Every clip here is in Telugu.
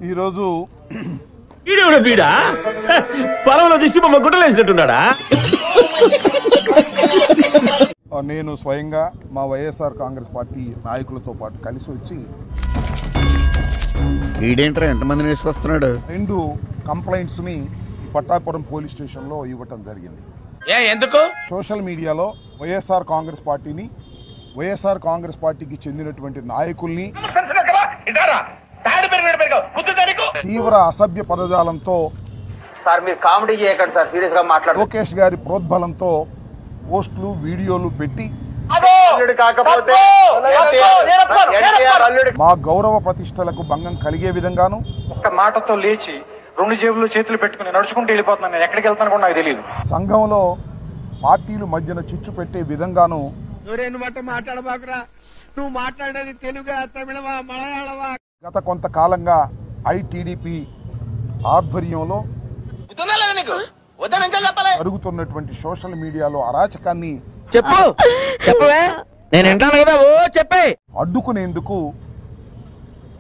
ఈరోజు బీడా పొలంలో దిష్టి బొమ్మ గుట్టలేసినట్టున్నాడా? నేను స్వయంగా మా వైఎస్ఆర్ కాంగ్రెస్ పార్టీ నాయకులతో పాటు కలిసి వచ్చి ఈడేంట్రా ఎంతమందిని వేసుకొస్తున్నాడు 2 కంప్లైంట్స్ని పట్టాపురం పోలీస్ స్టేషన్లో ఇవ్వటం జరిగింది. ఎందుకు? సోషల్ మీడియాలో వైఎస్ఆర్ కాంగ్రెస్ పార్టీకి చెందినటువంటి నాయకుల్ని తీవ్ర అసభ్య పదజాలంతో కామెడీ చేయకండి సార్, సీరియస్ గా మాట్లాడు. లోకేష్ గారి ప్రోద్బలంతో పోస్టులు వీడియోలు పెట్టి మా గౌరవ ప్రతిష్టలకు భంగం కలిగే విధంగాను ఒక్క మాటతో లేచి 2 జేబులు చేతులు పెట్టుకుని నడుచుకుంటూ వెళ్ళిపోతున్నాను. నేను ఎక్కడికి వెళ్తాను కూడా నాకు తెలియదు. సంఘంలో పార్టీలు మధ్యన చిచ్చు పెట్టే విధంగాను నువ్వు మాట్లాడేది తెలుగా, తమిళమా, మలయాళమా? గత కొంతకాలంగా ఐటీడీపీ ఆధ్వర్యంలో జరుగుతున్నటువంటి సోషల్ మీడియాలో అరాచకాన్ని అడ్డుకునేందుకు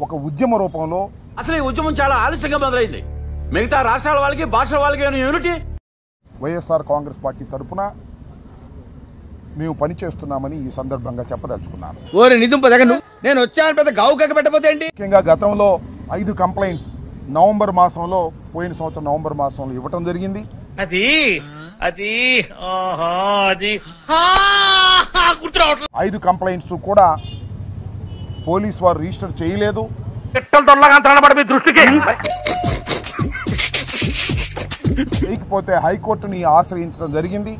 ఒక ఉద్యమ రూపంలో అసలు ఈ ఉద్యమం చాలా ఆలస్యంగా మొదలైంది. మిగతా రాష్ట్రాల వాళ్ళకి, భాషల వాళ్ళకి యూనిటీ వైఎస్ఆర్ కాంగ్రెస్ పార్టీ తరఫున మేము పనిచేస్తున్నామని ఈ సందర్భంగా చెప్పదలుచుకున్నాను. నేను వచ్చాను పెద్ద గావు కక్క పెట్టపోతే ఏంటి? ముఖ్యంగా గతంలో 5 కంప్లైంట్స్ నవంబర్ మాసంలో, పోయిన సంవత్సరం నవంబర్ మాసంలో ఇవ్వటం జరిగింది. అది 5 కంప్లైంట్స్ కూడా పోలీస్ వారు రిజిస్టర్ చేయలేదు. లేకపోతే హైకోర్టుని ఆశ్రయించడం జరిగింది.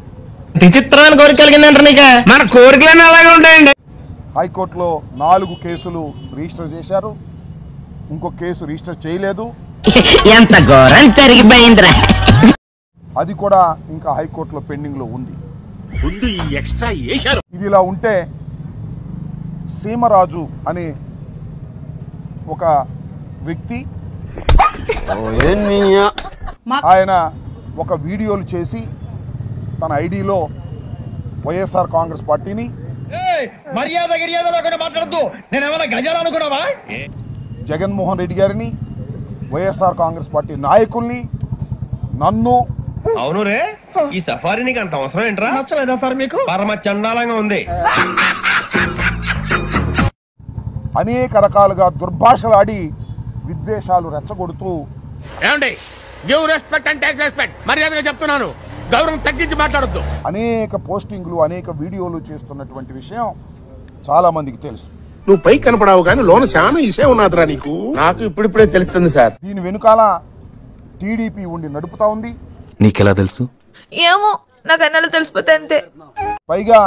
విచిత్రమైన కోరిక కలిగిందంటే మన కోరికలన్నీ అలాగే ఉంటాయండి. హైకోర్టులో 4 కేసులు రిజిస్టర్ చేశారు, ఇంకో కేసు రిజిస్టర్ చేయలేదు. ఎంత ఘోరం జరిగిపోయిందిరా. అది కూడా ఇంకా హైకోర్టులో పెండింగ్ లో ఉంది. ఇది ఇలా ఉంటే సీమరాజు అనే ఒక వ్యక్తి ఆయన ఒక వీడియోలు చేసి తన ఐడిలో వైఎస్ఆర్ కాంగ్రెస్ పార్టీని జగన్మోహన్ రెడ్డి గారిని, వైఎస్ఆర్ కాంగ్రెస్ పార్టీ నాయకుల్ని, నన్ను అవును రే, ఈ సఫారీ నీకు అంత అవసరం ఏంట్రా? నచ్చలేదా సార్ మీకు? పరమ చండాలంగా ఉంది. అనేక రకాలుగా దుర్భాషలాడి విద్వేషాలు రెచ్చగొడుతూ మర్యాదగా చెప్తున్నాను, గౌరవం తగ్గించి మాట్లాడొద్దు. అనేక పోస్టింగ్లు, అనేక వీడియోలు చేస్తున్నటువంటి విషయం చాలా మందికి తెలుసు. నువ్వు పై కనపడావు కానీ లోన చాలా ఇసే ఉన్నదిరా నీకు. నాకు ఇప్పుడిప్పుడే తెలుస్తుంది సార్. దీని వెనుకాల టీడీపీ ఉండి నడుపుతా ఉంది. నీకెలా తెలుసు? ఏమో, నాకు అన్నలు తెలిసిపోతే అంతే. పైగా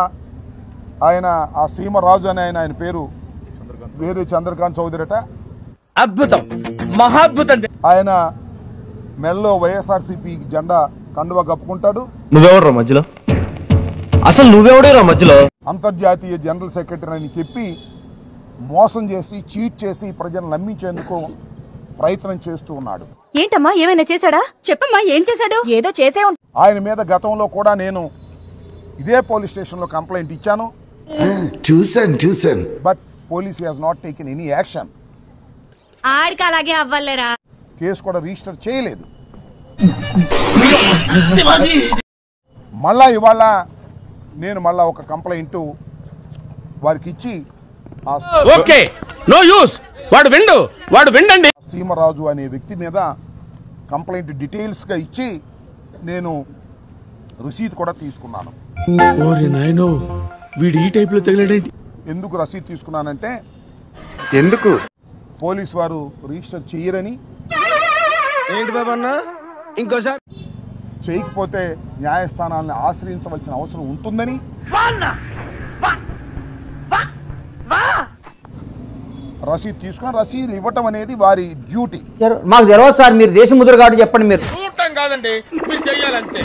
ఆయన ఆ సీమరాజు అనే ఆయన పేరు వేరే చంద్రకాంత్ చౌదరి అట. అద్భుతం, మహాద్భుతం. ఆయన మెల్లో వైఎస్ఆర్సీపీ జెండా కండువా కప్పుకుంటాడు. నువ్వెవడరా మధ్యలో? అసలు నువ్వెవడేరా మధ్యలో? అంతర్జాతీయ జనరల్ సెక్రటరీ అని చెప్పి మోసం చేసి, చీట్ చేసి ప్రజలను నమ్మించేందుకు ప్రయత్నం చేస్తూ ఉన్నాడు. ఏంటమ్మా, ఏమైనా చేశాడా? చెప్పమ్మా, ఏం చేశాడు? ఏదో చేసే ఆయన మీద గతంలో కూడా నేను ఇదే పోలీస్ స్టేషన్ లో కంప్లైంట్ ఇచ్చాను. చూసాను. But police has not taken any action. ఆడికి అలాగే అవ్వలేరా? కేసు కూడా రిజిస్టర్ చేయలేదు. మళ్ళా ఇవాళ నేను ఒక కంప్లైంట్ వారికి ఇచ్చి ఓకే, నో యూస్, వాడు విండండి. సీమరాజు అనే వ్యక్తి మీద కంప్లైంట్ డీటెయిల్స్ గా ఇచ్చి నేను రసీదు కూడా తీసుకున్నాను. ఎందుకు రసీదు తీసుకున్నానంటే, ఎందుకు పోలీస్ వారు రిజిస్టర్ చేయరని. ఏంటి బాబు అన్న, ఇంకోసారి చేయకపోతే న్యాయస్థానాలను ఆశ్రయించవలసిన అవసరం ఉంటుందని. రసీదు తీసుకుని రసీదు ఇవ్వటం అనేది వారి డ్యూటీ. మాకు తెలియదు సార్, మీరు దేశముద్ర కాబట్టి చెప్పండి. మీరు కాదండి, మీరు చెయ్యాలంతే.